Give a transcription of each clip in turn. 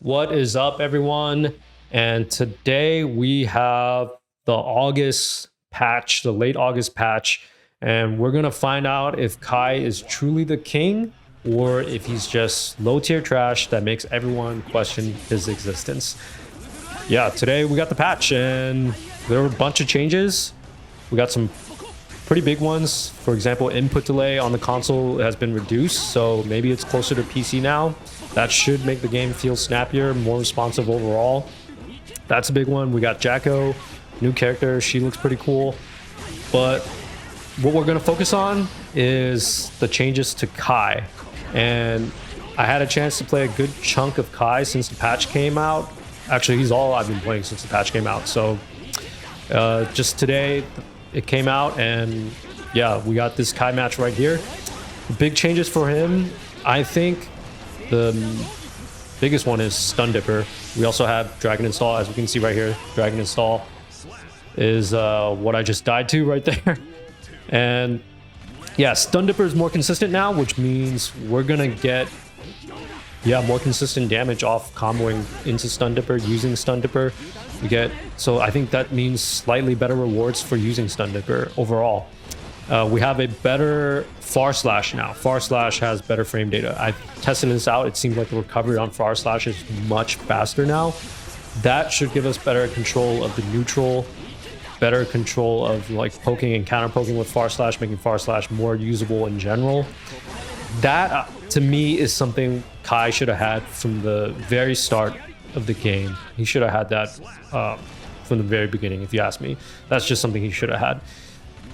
What is up, everyone? And today we have the August patch, the late August patch, and we're gonna find out if Kai is truly the king or if he's just low tier trash that makes everyone question his existence. Yeah, today we got the patch and there were a bunch of changes. We got some pretty big ones. For example, input delay on the console has been reduced, so maybe it's closer to PC now. That should make the game feel snappier, more responsive overall. That's a big one. We got Jacko, new character. She looks pretty cool. But what we're going to focus on is the changes to Kai. And I had a chance to play a good chunk of Kai since the patch came out. Actually, he's all I've been playing since the patch came out. So just today, it came out, and yeah, we got this Kai match right here. Big changes for him. I think the biggest one is Stun Dipper. We also have Dragon Install, as we can see right here. Dragon Install is what I just died to right there. And yeah, Stun Dipper is more consistent now, which means we're gonna get more consistent damage off comboing into Stun Dipper, using Stun Dipper. So I think that means slightly better rewards for using Stun Dipper overall. We have a better Far Slash now. Far Slash has better frame data. I tested this out. It seems like the recovery on Far Slash is much faster now. That should give us better control of the neutral, better control of like poking and counter poking with Far Slash, making Far Slash more usable in general. That to me is something Kai should have had from the very start of the game. He should have had that from the very beginning, if you ask me. That's just something he should have had.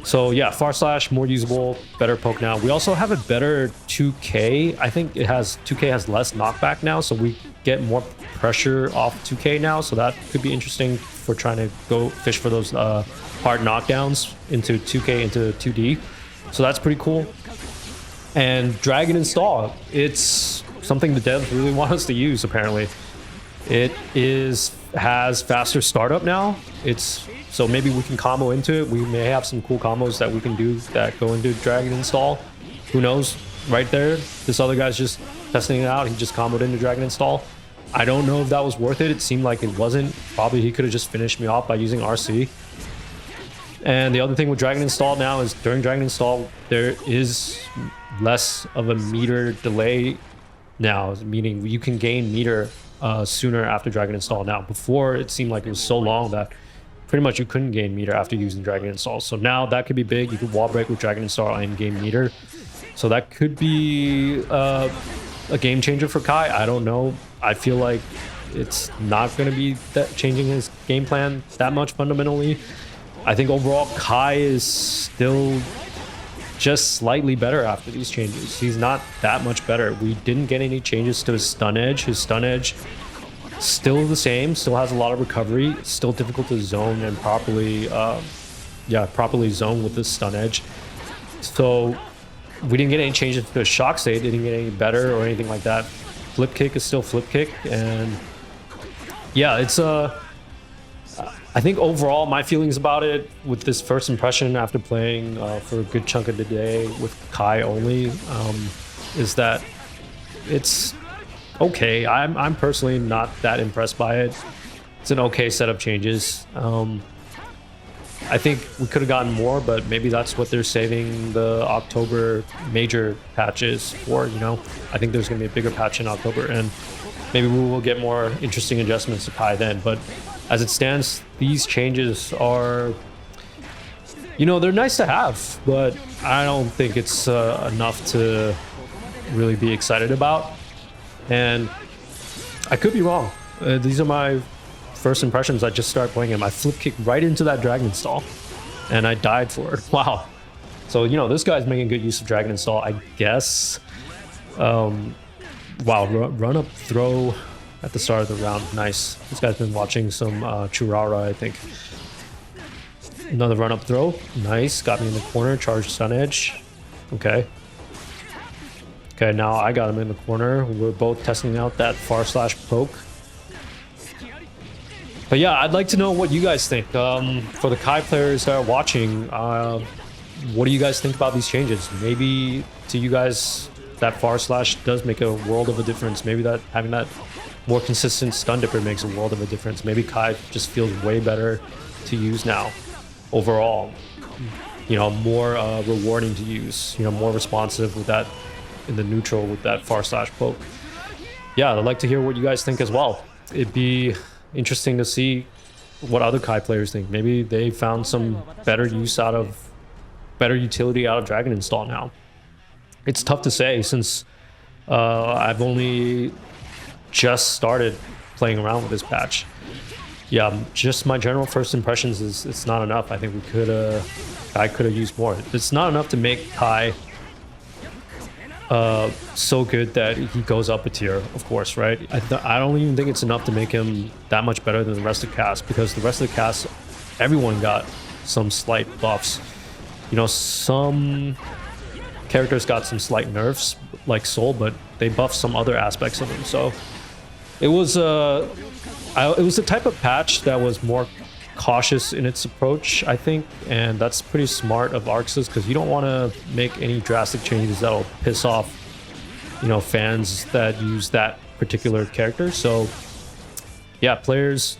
So yeah, Far Slash, more usable, better poke now. We also have a better 2K. I think 2K has less knockback now, so we get more pressure off 2K now. So that could be interesting for trying to go fish for those hard knockdowns into 2K, into 2D. So that's pretty cool. And Dragon Install, it's something the devs really want us to use, apparently. It has faster startup now. So maybe we can combo into it. We may have some cool combos that we can do that go into Dragon Install. Who knows? Right there, this other guy's just testing it out. He just comboed into Dragon Install. I don't know if that was worth it. It seemed like it wasn't. Probably he could have just finished me off by using RC. And the other thing with Dragon Install now is during Dragon Install, there is less of a meter delay now, meaning you can gain meter sooner after Dragon Install now. Before, it seemed like it was so long that pretty much you couldn't gain meter after using Dragon Install. So now that could be big. You could wall break with Dragon Install and gain meter. So that could be a game changer for Kai. I don't know. I feel like it's not going to be changing his game plan that much fundamentally. I think overall Kai is still just slightly better after these changes. He's not that much better. We didn't get any changes to his stun edge. His stun edge still the same, still has a lot of recovery, still difficult to zone and properly zone with this stun edge. So we didn't get any changes to his shock state, didn't get any better or anything like that. Flip kick is still flip kick, and yeah, it's I think overall my feelings about it with this first impression after playing for a good chunk of the day with Kai only is that it's okay. I'm personally not that impressed by it. It's an okay set of changes. I think we could have gotten more, but maybe that's what they're saving the October major patches for, you know? I think there's going to be a bigger patch in October, and maybe we will get more interesting adjustments to Kai then. But as it stands, these changes are, you know, they're nice to have, but I don't think it's enough to really be excited about. And I could be wrong. These are my first impressions. I just started playing him. I flip kicked right into that Dragon Install, and I died for it. Wow. So, you know, this guy's making good use of Dragon Install, I guess. Wow, run up throw at the start of the round. Nice. This guy's been watching some Churara, I think. Another run up throw. Nice. Got me in the corner. Charged stun edge. Okay. Okay, now I got him in the corner. We're both testing out that Far Slash poke. But yeah, I'd like to know what you guys think. For the Kai players that are watching, what do you guys think about these changes? Maybe to you guys, that Far Slash does make a world of a difference. Maybe that having that more consistent stun dipper makes a world of a difference. Maybe Kai just feels way better to use now overall. You know, more rewarding to use, you know, more responsive with that in the neutral with that far slash poke. Yeah, I'd like to hear what you guys think as well. It'd be interesting to see what other Kai players think. Maybe they found some better utility out of Dragon Install now. It's tough to say since I've only just started playing around with this patch. Yeah, just my general first impressions is it's not enough. I think I could have used more. It's not enough to make Kai so good that he goes up a tier, of course, right? I don't even think it's enough to make him that much better than the rest of the cast, because the rest of the cast, everyone got some slight buffs. You know, some characters got some slight nerfs, like Soul, but they buffed some other aspects of him. So it was the type of patch that was more cautious in its approach, I think, and that's pretty smart of Arxis, because you don't want to make any drastic changes that'll piss off, you know, fans that use that particular character. So yeah, players,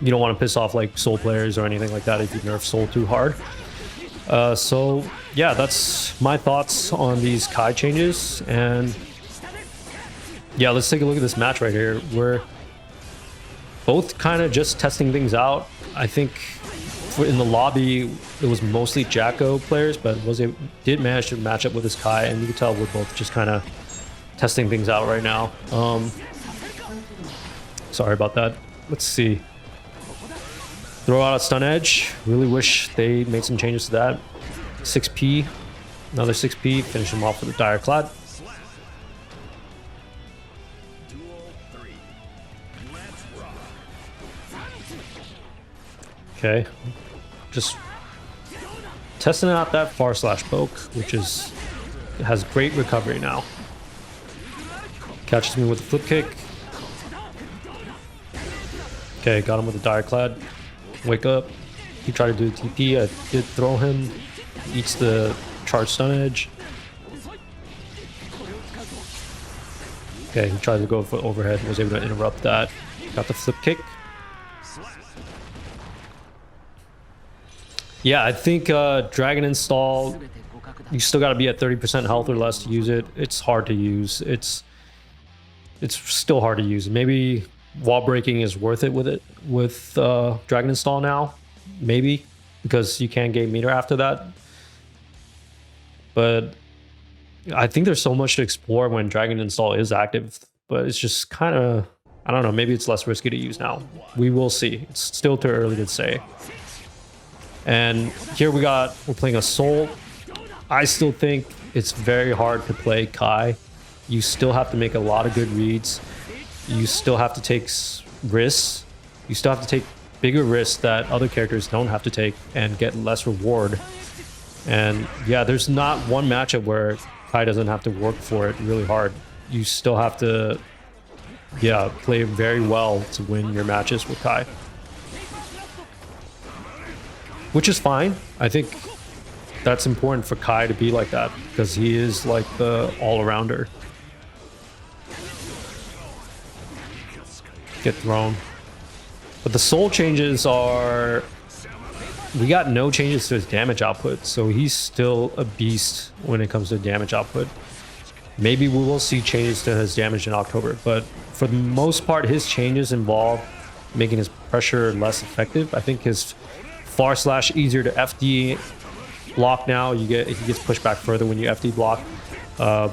you don't want to piss off like Soul players or anything like that if you nerf Soul too hard. So yeah, that's my thoughts on these Kai changes. And yeah, let's take a look at this match right here. We're both kind of just testing things out. I think in the lobby it was mostly Jacko players, but did manage to match up with this Kai, and you can tell we're both just kind of testing things out right now. Sorry about that. Let's see. Throw out a stun edge. Really wish they made some changes to that. 6p, another 6p. Finish him off with a dire clad. Okay, just testing out that far slash poke, which has great recovery now. Catches me with a flip kick. Okay, got him with a dire clad. Wake up. He tried to do a TP. I did throw him. Eats the charge stun edge. Okay, he tried to go for overhead. Was able to interrupt that. Got the flip kick. Yeah, I think Dragon Install, you still got to be at 30% health or less to use it. It's hard to use. It's still hard to use. Maybe wall breaking is worth it with Dragon Install now, maybe, because you can gain meter after that. But I think there's so much to explore when Dragon Install is active, but it's just kind of, I don't know, maybe it's less risky to use now. We will see. It's still too early to say. And here we're playing a Soul. I still think it's very hard to play Kai. You still have to make a lot of good reads. You still have to take risks. You still have to take bigger risks that other characters don't have to take and get less reward. And yeah, there's not one matchup where Kai doesn't have to work for it really hard. You still have to, yeah, play very well to win your matches with Kai. Which is fine. I think that's important for Kai to be like that, because he is like the all-arounder. Get thrown. But the Soul changes are... We got no changes to his damage output, so he's still a beast when it comes to damage output. Maybe we will see changes to his damage in October, but for the most part, his changes involve making his pressure less effective. I think his far slash easier to FD block now. He gets pushed back further when you FD block. I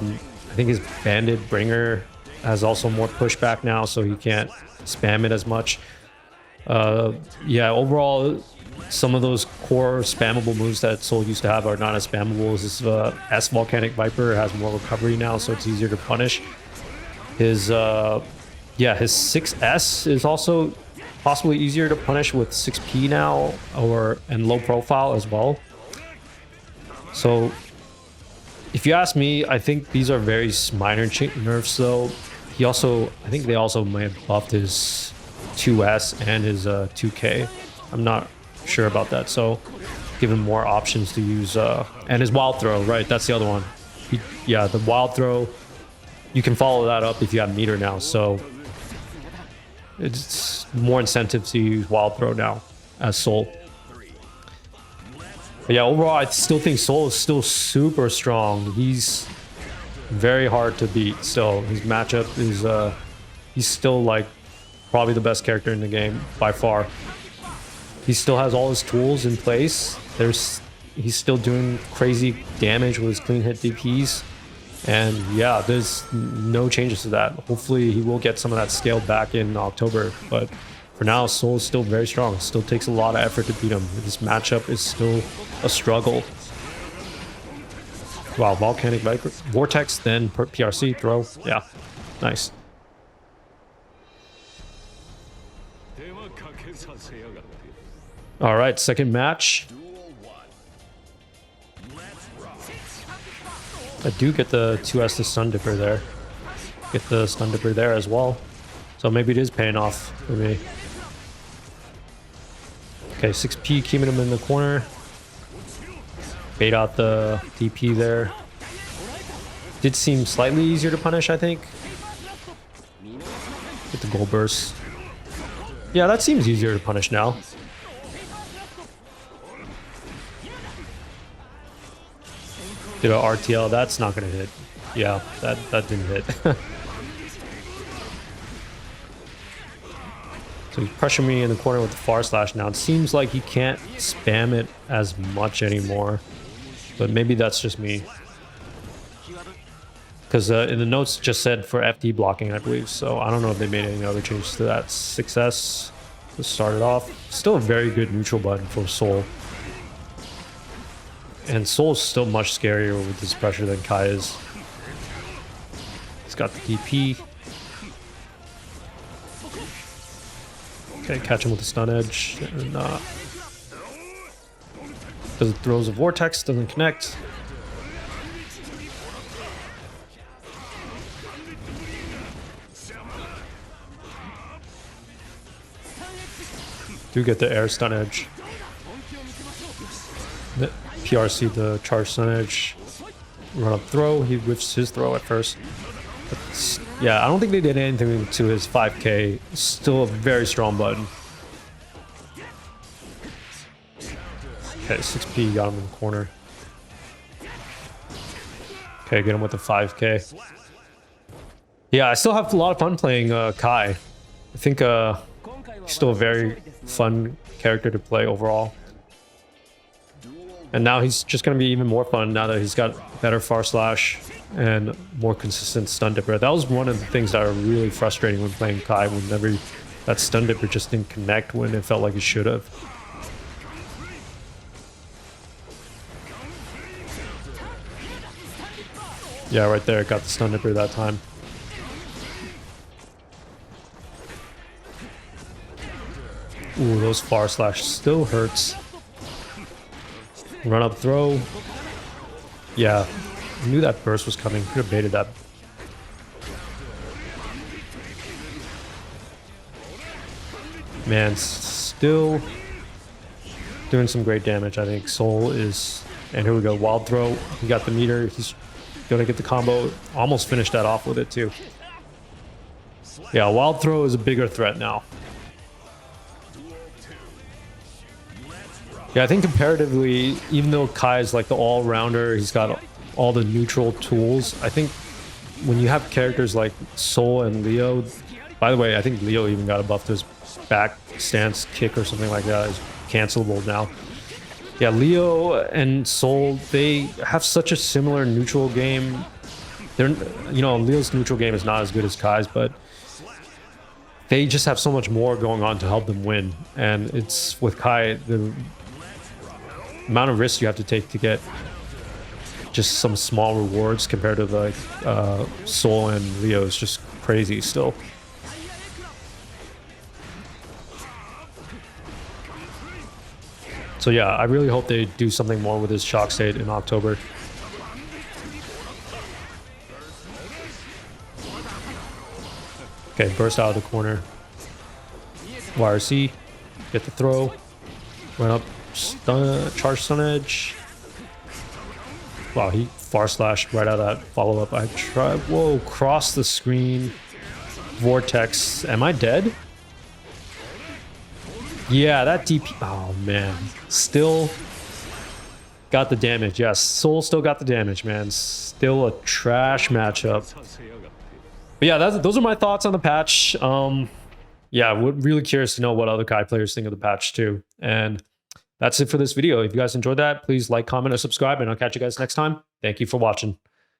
think his banded bringer has also more pushback now, so he can't spam it as much. Yeah, overall, some of those core spammable moves that Soul used to have are not as spammable. His S Volcanic Viper has more recovery now, so it's easier to punish. His yeah, his 6S is also possibly easier to punish with 6p now, and low profile as well. So if you ask me, I think these are very minor nerfs though. I think they also may have buffed his 2S and his 2K. I'm not sure about that, so give him more options to use, and his wild throw, right? That's the other one. Yeah, the wild throw, you can follow that up if you have meter now, so it's more incentive to use Wild Throw now as Soul. But yeah, overall, I still think Soul is still super strong. He's very hard to beat. Still, his matchup is he's still like probably the best character in the game by far. He still has all his tools in place. He's still doing crazy damage with his clean hit DPs. And yeah, there's no changes to that. Hopefully he will get some of that scaled back in October. But for now, Soul is still very strong. It still takes a lot of effort to beat him. This matchup is still a struggle. Wow, Volcanic Viper. Vortex, then PRC, throw. Yeah, nice. All right, second match. I do get the 2S to Stun Dipper there. Get the Stun Dipper there as well. So maybe it is paying off for me. Okay, 6P keeping him in the corner. Bait out the DP there. Did seem slightly easier to punish, I think. Get the gold burst. Yeah, that seems easier to punish now. Did a RTL, that's not gonna hit. Yeah, that didn't hit. So he's pressuring me in the corner with the far slash now. It seems like he can't spam it as much anymore. But maybe that's just me. Because in the notes it just said for FD blocking, I believe. So I don't know if they made any other changes to that. 6S to start it off. Still a very good neutral button for Soul. And Soul is still much scarier with this pressure than Kai is. He's got the DP. Okay, catch him with the stun edge. And, does it throws a vortex, doesn't connect. Do get the air stun edge. The PRC the charge stun edge. Run up throw. He whiffs his throw at first. But yeah, I don't think they did anything to his 5k. Still a very strong button. Okay, 6P got him in the corner. Okay, get him with the 5k. Yeah, I still have a lot of fun playing Kai. I think he's still a very fun character to play overall. And now he's just going to be even more fun now that he's got better far slash and more consistent stun dipper. That was one of the things that are really frustrating when playing Kai, whenever that stun dipper just didn't connect when it felt like it should have. Yeah, right there, got the stun dipper that time. Ooh, those far slash still hurts. Run up throw. Yeah, I knew that burst was coming. Could have baited that. Man, still doing some great damage. I think Soul is, and here we go, wild throw. He got the meter. He's gonna get the combo. Almost finished that off with it too. Yeah, wild throw is a bigger threat now. Yeah, I think comparatively, even though Kai is like the all-rounder, he's got all the neutral tools. I think when you have characters like Soul and Leo, by the way, I think Leo even got a buff to his back stance kick or something like that. Is cancelable now. Yeah, Leo and Soul, they have such a similar neutral game. They're, you know, Leo's neutral game is not as good as Kai's, but they just have so much more going on to help them win. And it's with Kai, the amount of risk you have to take to get just some small rewards compared to like Soul and Leo is just crazy still. So yeah, I really hope they do something more with his shock state in October. Okay, burst out of the corner. YRC, get the throw, run up, stun, charge stun edge. Wow, he far slashed right out of that follow up. I tried, whoa, cross the screen, vortex. Am I dead? Yeah, that DP. Oh, man. Still got the damage. Yes, Soul still got the damage, man. Still a trash matchup. But yeah, those are my thoughts on the patch. Yeah, we're really curious to know what other Kai players think of the patch too. And that's it for this video. If you guys enjoyed that, please like, comment, or subscribe, and I'll catch you guys next time. Thank you for watching.